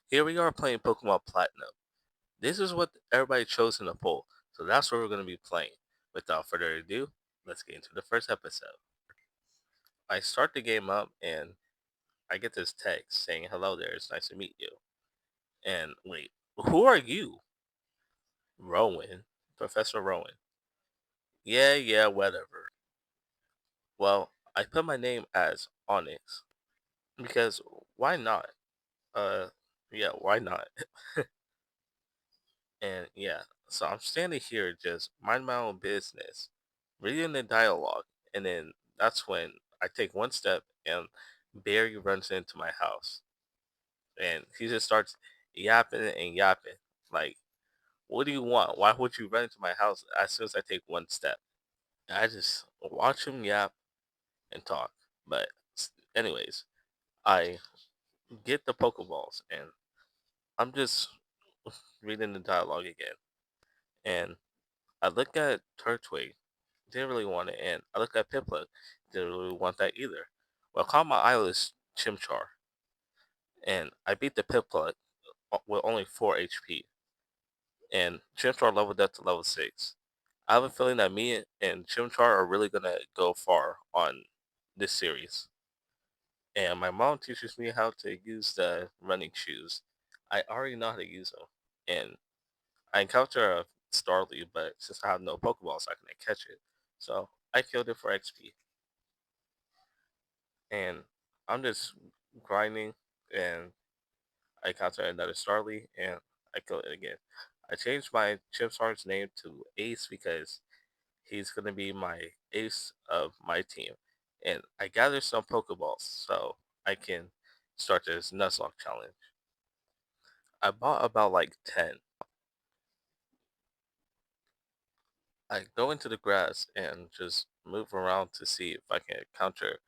Here we are playing Pokemon Platinum. This is what everybody chose in the poll, so that's what we're going to be playing. Without further ado, let's get into the first episode. I start the game up and I get this text saying, "Hello there, it's nice to meet you." And wait, who are you? Rowan. Professor Rowan. Yeah, whatever. Well, I put my name as Onyx because why not? Uh, yeah, why not? And yeah, so I'm standing here just mind my own business, reading the dialogue, and then that's when I take one step and Barry runs into my house. And he just starts yapping and yapping. Like, what do you want? Why would you run into my house as soon as I take one step? And I just watch him yap and talk. But, anyways, I get the Pokeballs and I'm just reading the dialogue again. And I look at Turtwig, didn't really want it, and I look at Piplup, didn't really want that either. Well, I caught my eyeless Chimchar, and I beat the Piplup with only 4 HP, and Chimchar leveled up to level 6. I have a feeling that me and Chimchar are really gonna go far on this series. And my mom teaches me how to use the running shoes. I already know how to use them, and I encounter a Starly, but since I have no Pokeballs, I can't catch it. So I killed it for XP, and I'm just grinding, and I encounter another Starly, and I kill it again. I changed my Chimchar's name to Ace because he's gonna be my ace of my team, and I gather some Pokeballs so I can start this Nuzlocke challenge. I bought about like 10. I go into the grass and just move around to see if I can encounter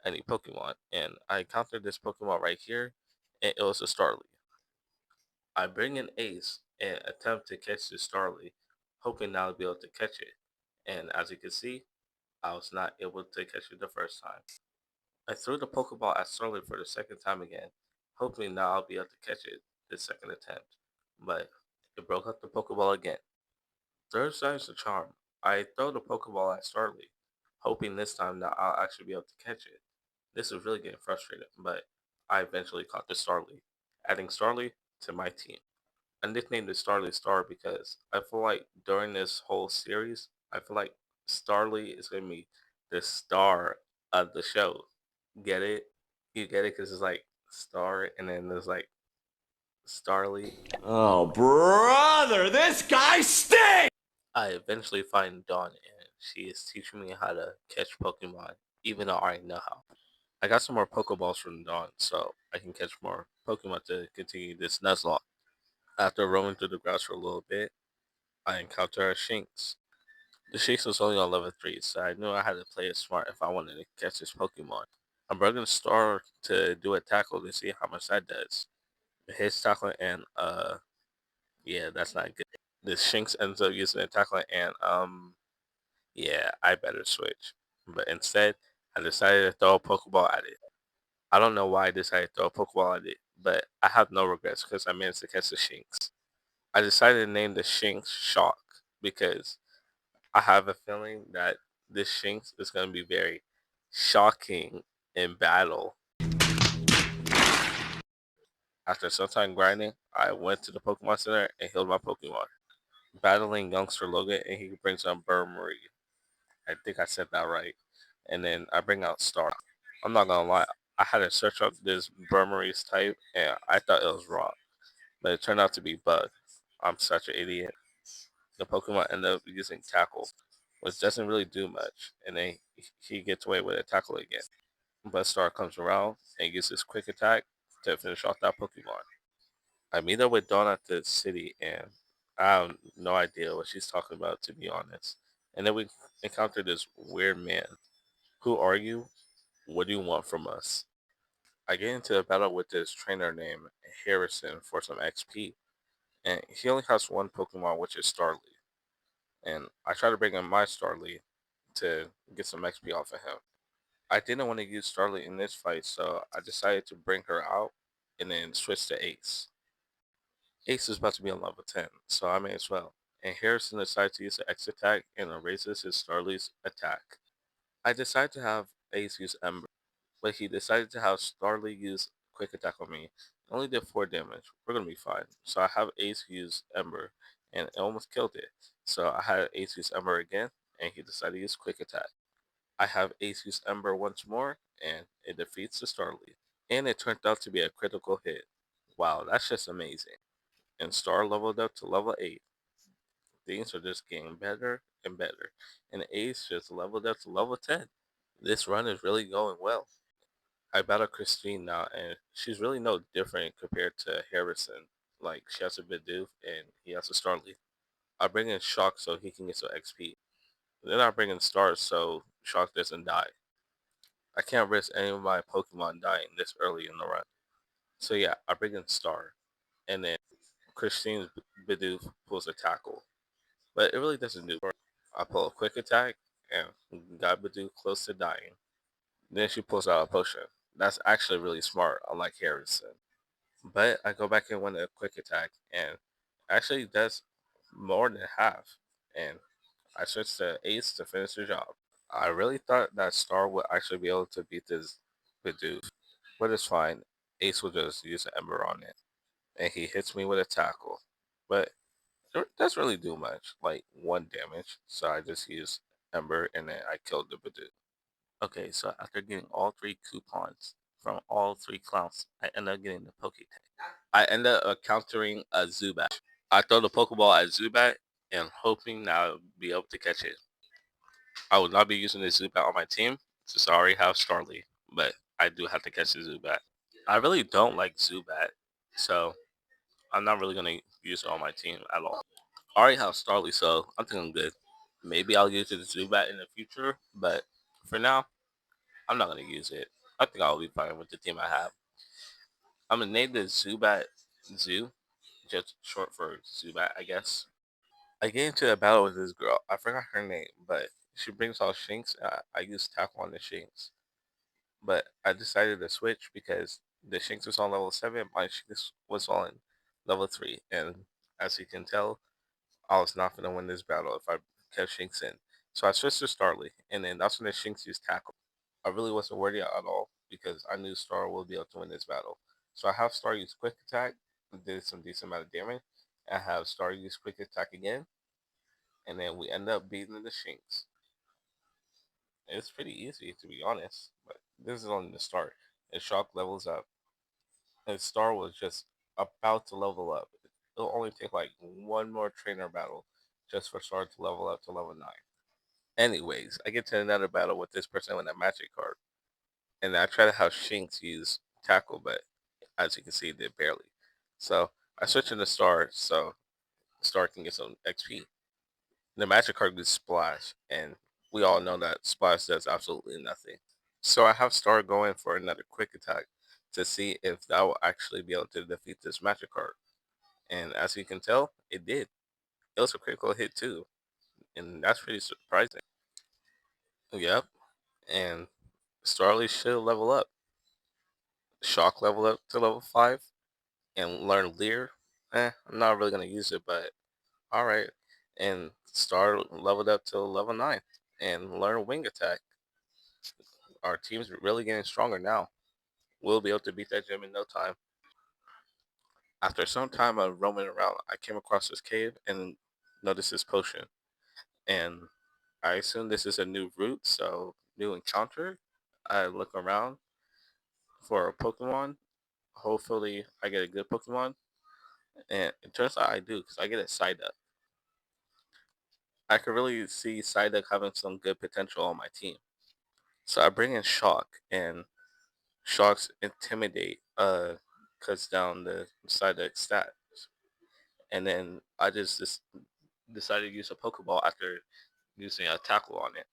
any Pokemon, and I encountered this Pokemon right here, and it was a Starly. I bring an Ace and attempt to catch the Starly, hoping that I'll be able to catch it. And as you can see, I was not able to catch it the first time. I threw the Pokeball at Starly for the second time again, hoping now I'll be able to catch it this second attempt. But it broke up the Pokeball again. Third time's the charm. I throw the Pokeball at Starly, hoping this time that I'll actually be able to catch it. This is really getting frustrating, but I eventually caught the Starly, adding Starly to my team. I nicknamed it Starly Star because I feel like during this whole series, I feel like Starly is gonna be the star of the show. Get it? You get it? Because it's like Star, and then there's like Starly. Oh, brother, this guy stinks! I eventually find Dawn, and she is teaching me how to catch Pokemon, even though I already know how. I got some more Pokeballs from Dawn, so I can catch more Pokemon to continue this Nuzlocke. After roaming through the grass for a little bit, I encounter a Shinx. The Shinx was only on level 3, so I knew I had to play it smart if I wanted to catch this Pokemon. I'm bringing a star to do a tackle to see how much that does. It hits tackle and yeah, that's not good. The Shinx ends up using a tackle and yeah, I better switch. But instead, I decided to throw a Pokeball at it. I don't know why I decided to throw a Pokeball at it, but I have no regrets because I managed to catch the Shinx. I decided to name the Shinx Shock because I have a feeling that this Shinx is going to be very shocking in battle. After some time grinding, I went to the Pokemon Center and healed my Pokemon. Battling youngster Logan, and he brings on Burmarie. I think I said that right. And then I bring out Star. I'm not gonna lie, I had to search up this Burmarie's type, and I thought it was Rock, but it turned out to be Bug. I'm such an idiot. The Pokemon ended up using Tackle, which doesn't really do much, and then he gets away with a Tackle again. But Star comes around and uses Quick Attack to finish off that Pokemon. I meet up with Dawn at the city, and I have no idea what she's talking about, to be honest. And then we encounter this weird man. Who are you? What do you want from us? I get into a battle with this trainer named Harrison for some XP, and he only has one Pokemon, which is Starly. And I try to bring in my Starly to get some XP off of him. I didn't want to use Starly in this fight, so I decided to bring her out and then switch to Ace. Ace is about to be on level 10, so I may as well. And Harrison decides to use the X attack and erases his Starly's attack. I decided to have Ace use Ember, but he decided to have Starly use Quick Attack on me. It only did 4 damage. We're gonna be fine. So I have Ace use Ember, and it almost killed it. So I had Ace use Ember again, and he decided to use Quick Attack. I have Ace use Ember once more, and it defeats the Starly. And it turned out to be a critical hit. Wow, that's just amazing. And Star leveled up to level 8. Things are just getting better and better. And Ace just leveled up to level 10. This run is really going well. I battle Christine now, and she's really no different compared to Harrison. Like, she has a Bidoof, and he has a Starly. I bring in Shock so he can get some XP. Then I bring in Stars so Shock doesn't die. I can't risk any of my Pokemon dying this early in the run. So yeah, I bring in Star, and then Christine's Bidoof pulls a tackle. But it really doesn't do. I pull a quick attack and got Bidoof close to dying. Then she pulls out a potion. That's actually really smart, unlike Harrison. But I go back in with a quick attack and actually does more than half. And I switch to Ace to finish the job. I really thought that Star would actually be able to beat this Bidoof, but it's fine. Ace will just use an Ember on it, and he hits me with a tackle. But it doesn't really do much, like 1 damage. So I just use Ember, and then I killed the Bidoof. Okay, so after getting all 3 coupons from all 3 clowns, I end up getting the Pokétech. I end up countering a Zubat. I throw the Pokeball at Zubat and hoping that I'll be able to catch it. I will not be using the Zubat on my team since I already have Starly, but I do have to catch the Zubat. I really don't like Zubat, so I'm not really gonna use it on my team at all. I already have Starly, so I think I'm good. Maybe I'll use it as Zubat in the future, but for now, I'm not gonna use it. I think I'll be fine with the team I have. I'm gonna name the Zubat Zoo, just short for Zubat, I guess. I get into a battle with this girl. I forgot her name, but she brings all Shinx. I use tackle on the Shinx, but I decided to switch because the Shinx was on level 7, my Shinx was on level 3, and as you can tell, I was not gonna win this battle if I kept Shinx in. So I switched to Starly, and then that's when the Shinx used tackle. I really wasn't worried at all because I knew Star would be able to win this battle. So I have Star use quick attack, did some decent amount of damage. I have Star use quick attack again, and then we end up beating the Shinx. It's pretty easy to be honest, but this is only the start. And Shock levels up, and Star was just about to level up. It'll only take like one more trainer battle just for Star to level up to level 9. Anyways, I get to another battle with this person with a magic card, and I try to have Shinx use tackle, but as you can see, did barely. So I switch into Star so Star can get some XP. The magic card gets Splash, and we all know that Splash does absolutely nothing. So I have Star going for another quick attack to see if that will actually be able to defeat this magic card. And as you can tell, it did. It was a critical hit too, and that's pretty surprising. Yep, and Starly should level up. Shock level up to level 5 and learn Leer. I'm not really gonna use it, but all right. And Star leveled up to level 9 and learn Wing Attack. Our team's really getting stronger now. We'll be able to beat that gym in no time. After some time of roaming around, I came across this cave and noticed this potion. And I assume this is a new route, so new encounter. I look around for a Pokemon. Hopefully, I get a good Pokemon. And it turns out I do, because I get a Psyduck. I could really see Psyduck having some good potential on my team. So I bring in Shock, and Shock's Intimidate cuts down the Psyduck stats. And then I just decided to use a Pokeball after using a tackle on it.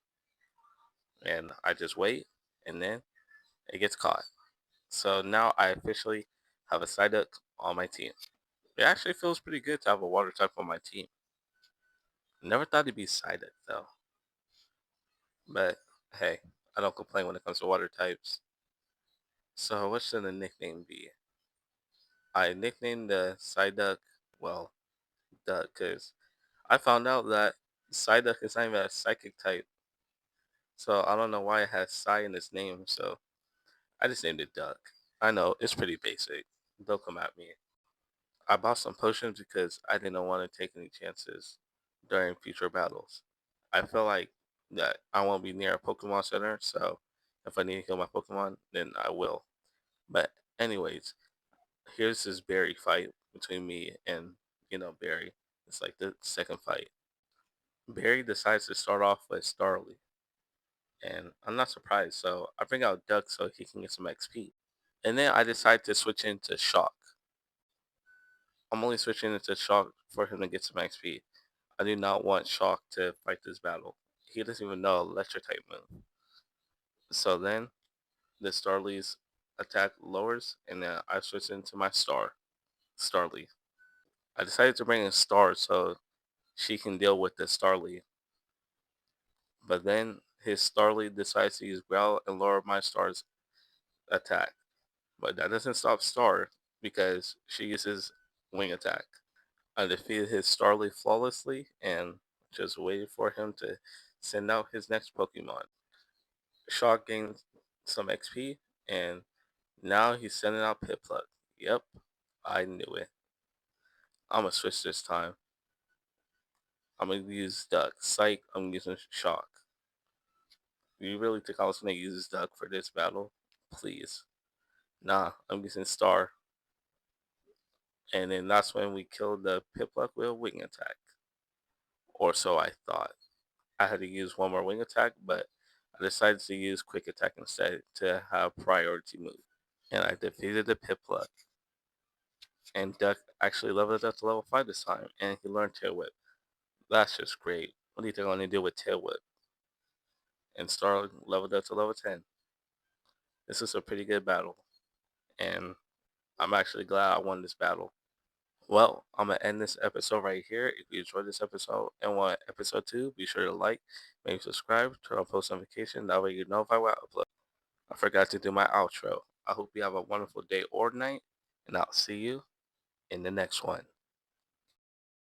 And I just wait, and then it gets caught. So now I officially have a Psyduck on my team. It actually feels pretty good to have a water type on my team. Never thought it'd be Psyduck though. But hey, I don't complain when it comes to water types. So what should the nickname be? I nicknamed the Psyduck. Well, Duck, because I found out that Psyduck is not even a psychic type, so I don't know why it has Psy in its name, so I just named it Duck. I know, it's pretty basic. They'll come at me. I bought some potions because I didn't want to take any chances during future battles. I feel like that I won't be near a Pokemon Center, so if I need to heal my Pokemon, then I will. But anyways, here's this Barry fight between me and Barry. It's like the second fight. Barry decides to start off with Starly, and I'm not surprised. So I bring out Duck so he can get some XP, and then I decide to switch into Shock. I'm only switching into Shock for him to get some XP. I do not want Shock to fight this battle. He doesn't even know Electric type move. So then the Starly's attack lowers, and then I switch into my Starly. I decided to bring in Star so she can deal with the Starly. But then his Starly decides to use Growl and lower my Star's attack. But that doesn't stop Star because she uses Wing attack. I defeated his Starly flawlessly and just waited for him to send out his next Pokemon. Shock gained some XP and now he's sending out Pipluck. Yep, I knew it. I'm gonna switch this time. I'm gonna use Duck. Psych, I'm using Shock. You really think I was gonna use Duck for this battle? Please. Nah, I'm using Star. And then that's when we killed the Pipluck with a wing attack. Or so I thought. I had to use one more wing attack, but I decided to use quick attack instead to have priority move. And I defeated the Pipluck. And Duck actually leveled up to level 5 this time, and he learned Tail Whip. That's just great. What do you think I'm gonna do with Tail Whip? And Star leveled up to level 10. This is a pretty good battle, and I'm actually glad I won this battle. Well, I'm gonna end this episode right here. If you enjoyed this episode and want episode 2, be sure to like, maybe subscribe, turn on post notification. That way you know if I will upload. I forgot to do my outro. I hope you have a wonderful day or night, and I'll see you in the next one.